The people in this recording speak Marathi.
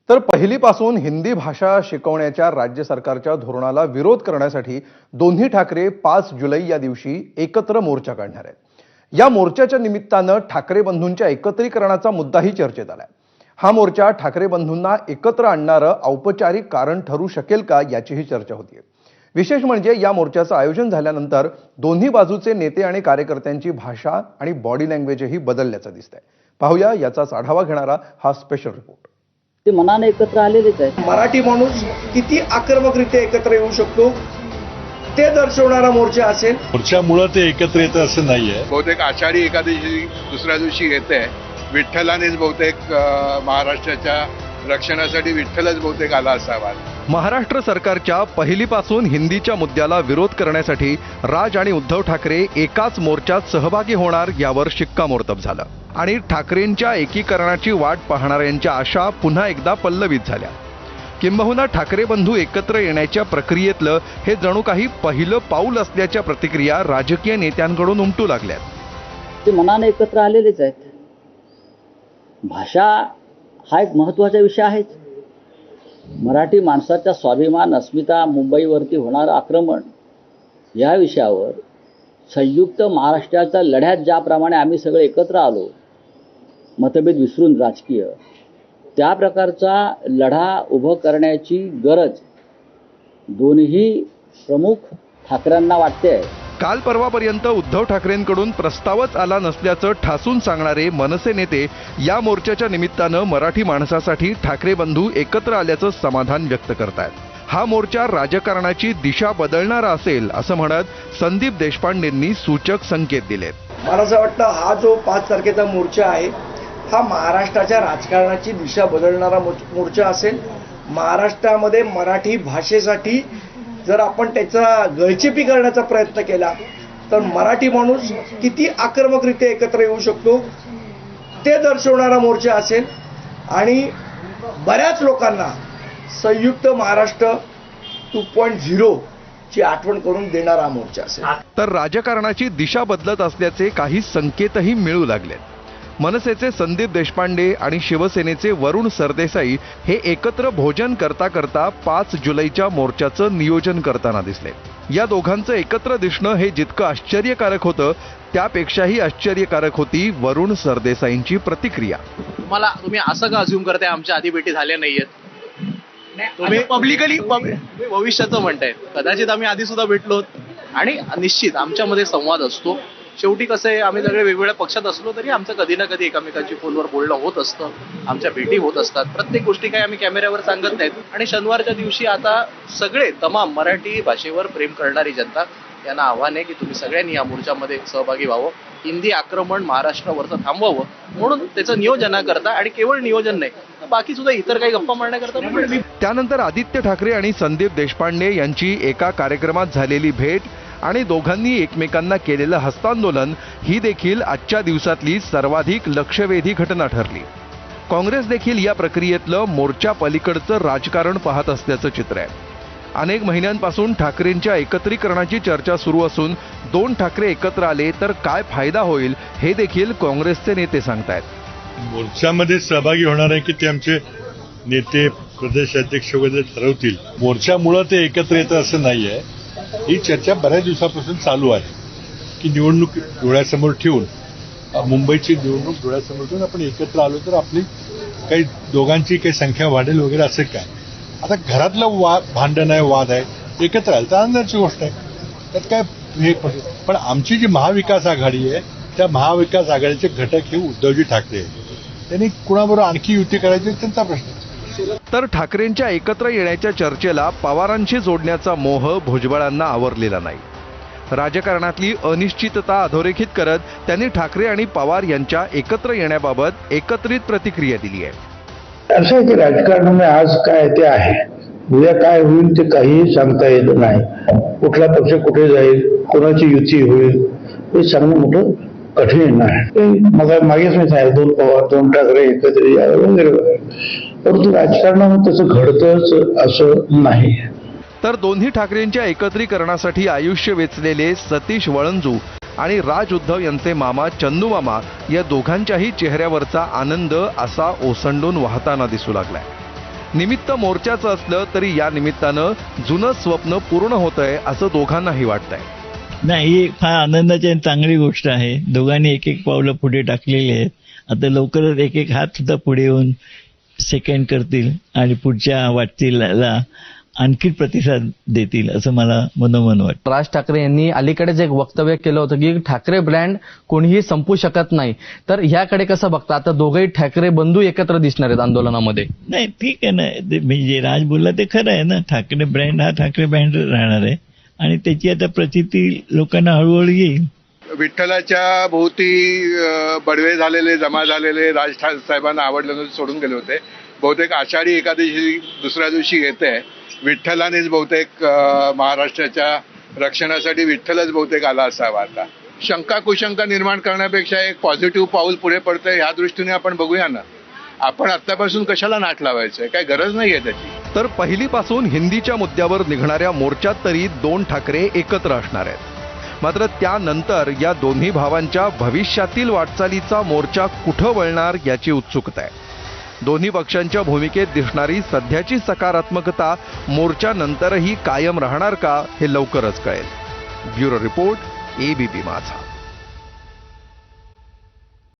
तर पहिलीपासून हिंदी भाषा शिकवण्याच्या राज्य सरकारच्या धोरणाला विरोध करण्यासाठी दोन्ही ठाकरे 5 जुलै या दिवशी एकत्र मोर्चा काढणार आहेत. या मोर्चाच्या निमित्तानं ठाकरे बंधूंच्या एकत्रीकरणाचा मुद्दाही चर्चेत आलाय. हा मोर्चा ठाकरे बंधूंना एकत्र आणणारं औपचारिक कारण ठरू शकेल का याचीही चर्चा होतीये. विशेष म्हणजे या मोर्चाचं आयोजन झाल्यानंतर दोन्ही बाजूचे नेते आणि कार्यकर्त्यांची भाषा आणि बॉडी लँग्वेजही बदलल्याचं दिसतंय. पाहूया याचाच आढावा घेणारा हा स्पेशल रिपोर्ट. ते मनाने एकत्र आलेलेच आहेत. मराठी माणूस किती आक्रमकरित्या एकत्र येऊ शकतो ते दर्शवणारा मोर्चा असेल. मोर्चामुळे ते एकत्र येतं असं नाहीये. बहुतेक आषाढी एकादशी दुसऱ्या दिवशी येते. विठ्ठलानेच बहुतेक महाराष्ट्राच्या रक्षणासाठी विठ्ठलच बहुतेक आला असावा. महाराष्ट्र सरकारच्या पहिलीपासून हिंदीच्या मुद्द्याला विरोध करण्यासाठी राज आणि उद्धव ठाकरे एकाच मोर्चात सहभागी होणार यावर शिक्कामोर्तब झालं आणि ठाकरेंच्या एकीकरणाची वाट पाहणाऱ्यांच्या आशा पुन्हा एकदा पल्लवित झाल्या. किंबहुना ठाकरे बंधू एकत्र येण्याच्या प्रक्रियेतलं हे जणू काही पहिलं पाऊल असल्याच्या प्रतिक्रिया राजकीय नेत्यांकडून उमटू लागल्यात. ते मनाने एकत्र आलेलेच आहेत. भाषा हा एक महत्त्वाचा विषय आहेच. मराठी माणसाचा स्वाभिमान, अस्मिता, मुंबईवरती होणारं आक्रमण या विषयावर संयुक्त महाराष्ट्राच्या लढ्यात ज्याप्रमाणे आम्ही सगळे एकत्र आलो, मतभेद विसरून राजकीय, त्या प्रकारचा लढा उभं करण्याची गरज दोन्ही प्रमुख ठाकरेंना वाटते आहे. काल परवापर्यंत उद्धव ठाकरेंकडून प्रस्तावच आला नसल्याचं ठासून सांगणारे मनसे नेते या मोर्चाच्या निमित्तानं मराठी माणसासाठी ठाकरे बंधू एकत्र आल्याचं समाधान व्यक्त करतायत. हा मोर्चा राजकारणाची दिशा बदलणारा असेल असं म्हणत संदीप देशपांडेंनी सूचक संकेत दिलेत. मला असं वाटतं हा जो 5 तारखेचा मोर्चा आहे हा महाराष्ट्राच्या राजकारणाची दिशा बदलणारा मोर्चा असेल. महाराष्ट्रामध्ये मराठी भाषेसाठी जर आपण त्याचा गळचेपी करण्याचा प्रयत्न केला तर मराठी माणूस किती आक्रमकरित्या एकत्र येऊ शकतो ते दर्शवणारा मोर्चा असेल आणि बऱ्याच लोकांना संयुक्त महाराष्ट्र 2.0 ची आठवण करून देणारा मोर्चा असेल. तर राजकारणाची दिशा बदलत असल्याचे काही संकेतही मिळू लागलेत. मनसेचे संदीप देशपांडे आणि शिवसेनेचे वरुण सरदेसाई हे एकत्र भोजन करता करता 5 जुलैच्या मोर्चाचं नियोजन करताना दिसले. या दोघांचं एकत्र दिसणं हे जितकं आश्चर्यकारक होतं त्यापेक्षाही आश्चर्यकारक होती वरुण सरदेसाईंची प्रतिक्रिया. तुम्ही असं का अज्युम करताय आमच्या आधी भेटी झाल्या नाहीयेत? तुम्ही पब्लिकली भविष्याचं म्हणताय. कदाचित आम्ही आधी सुद्धा भेटलो आणि निश्चित आमच्यामध्ये संवाद असतो. शेवटी कसं आहे, आम्ही सगळे वेगवेगळ्या पक्षात असलो तरी आमचं कधी ना कधी एकमेकांची फोनवर बोलणं होत असतं. आमच्या भेटी होत असतात. प्रत्येक गोष्टी काही आम्ही कॅमेऱ्यावर सांगत नाहीत. आणि शनिवारच्या दिवशी आता सगळे तमाम मराठी भाषेवर प्रेम करणारी जनता यांना आव्हान आहे की तुम्ही सगळ्यांनी या मोर्चामध्ये सहभागी व्हावं. हिंदी आक्रमण महाराष्ट्रावरचं थांबवावं म्हणून त्याचं नियोजन करता आणि केवळ नियोजन नाही तर बाकी सुद्धा इतर काही गप्पा मारण्याकरता. त्यानंतर आदित्य ठाकरे आणि संदीप देशपांडे यांची एका कार्यक्रमात झालेली भेट आणि दोघांनी एकमेकांना केलेलं हस्तांदोलन ही देखील आजच्या दिवसातली सर्वाधिक लक्षवेधी घटना ठरली. काँग्रेस देखील या प्रक्रियेतलं मोर्चा पलीकडचं राजकारण पाहत असल्याचं चित्र आहे. अनेक महिन्यांपासून ठाकरेंच्या एकत्रीकरणाची चर्चा सुरू असून 2 ठाकरे एकत्र आले तर काय फायदा होईल हे देखील काँग्रेसचे नेते सांगतायत. मोर्चामध्ये सहभागी होणार आहे की ते आमचे नेते प्रदेश अध्यक्ष वगैरे ठरवतील. मोर्चामुळे ते एकत्र येतं असं नाहीये. ही चर्चा बऱ्याच दिवसापासून चालू आहे की निवडणूक डोळ्यासमोर ठेवून, मुंबईची निवडणूक डोळ्यासमोर ठेवून आपण एकत्र आलो तर आपली काही दोघांची काही संख्या वाढेल वगैरे असं काय. आता घरातलं भांडण आहे, वाद आहे, एकत्र आलं तर आनंदाची गोष्ट आहे. त्यात काय हे. पण आमची जी महाविकास आघाडी आहे त्या महाविकास आघाडीचे घटक हे उद्धवजी ठाकरे आहेत. त्यांनी कुणाबरोबर आणखी युती करायची त्यांचा प्रश्न. तर ठाकरेंच्या एकत्र येण्याच्या चर्चेला पवारांशी जोडण्याचा मोह भुजबळांना आवरलेला नाही. राजकारणातली अनिश्चितता अधोरेखित करत त्यांनी ठाकरे आणि पवार यांच्या एकत्र येण्याबाबत एकत्रित प्रतिक्रिया दिली आहे. असं आहे की राजकारणामध्ये आज काय ते आहे, उद्या काय होईल ते काहीही सांगता येत नाही. कुठला पक्ष कुठे जाईल, कोणाची युती होईल हे सांगणं मोठं कठीण आहे. मागेच मी सांगितलं 2 पवार 2 ठाकरे एकत्र या वगैरे वगैरे. परंतु राजकारणामध्ये तसं घडतंच असं नाही. तर दोन्ही ठाकरेंच्या एकत्रीकरणासाठी आयुष्य वेचलेले सतीश वळंजू आणि राज उद्धव यांचे मामा चंदू मामा या दोघांच्याही चेहऱ्यावरचा आनंद असा ओसंडून वाहताना दिसू लागलाय. निमित्त मोर्चाचं असलं तरी या निमित्तानं जुनं स्वप्न पूर्ण होतंय असं दोघांनाही वाटतंय. नाही, ही फार आनंदाची आणि चांगली गोष्ट आहे. दोघांनी एक एक पावलं पुढे टाकलेली आहेत. आता लवकरच एक एक हात सुद्धा पुढे येऊन सेकंड करतील आणि पुढच्या वाटचालीला आणखी प्रतिसाद देतील असं मला मनोमन वाटतं. राज ठाकरे यांनी अलीकडेच एक वक्तव्य केलं होतं की ठाकरे ब्रँड कोणीही संपू शकत नाही. तर ह्याकडे कसं बघता? आता दोघंही ठाकरे बंधू एकत्र दिसणार आहेत आंदोलनामध्ये. नाही, ठीक आहे ना, जे राज बोलला ते खरं आहे ना. ठाकरे ब्रँड हा ठाकरे ब्रँड राहणार आहे आणि त्याची आता प्रचिती लोकांना हळूहळू येईल. विठ्ठलाच्या भोवती बडवे झालेले, जमा झालेले राज साहेबांना आवडल्यानं सोडून गेले होते. बहुतेक आषाढी एकादशी दुसऱ्या दिवशी येते. विठ्ठलानेच बहुतेक महाराष्ट्राच्या रक्षणासाठी विठ्ठलच बहुतेक आला असावा. आता शंका कुशंका निर्माण करण्यापेक्षा एक पॉझिटिव्ह पाऊल पुढे पडतंय ह्या दृष्टीने आपण बघूया ना. आपण आतापासून कशाला नाट लावायचंय? काय गरज नाहीये त्याची. तर पहिलीपासून हिंदीच्या मुद्द्यावर निघणाऱ्या मोर्चात तरी दोन ठाकरे एकत्र असणार आहेत. मात्र त्यानंतर या दोन्ही भावांच्या भविष्यातील वाटचालीचा मोर्चा कुठं वळणार याची उत्सुकता आहे. दोन्ही पक्षांच्या भूमिकेत दिसणारी सध्याची सकारात्मकता मोर्चानंतरही कायम राहणार का हे लवकरच कळेल. ब्युरो रिपोर्ट, ABP माझा.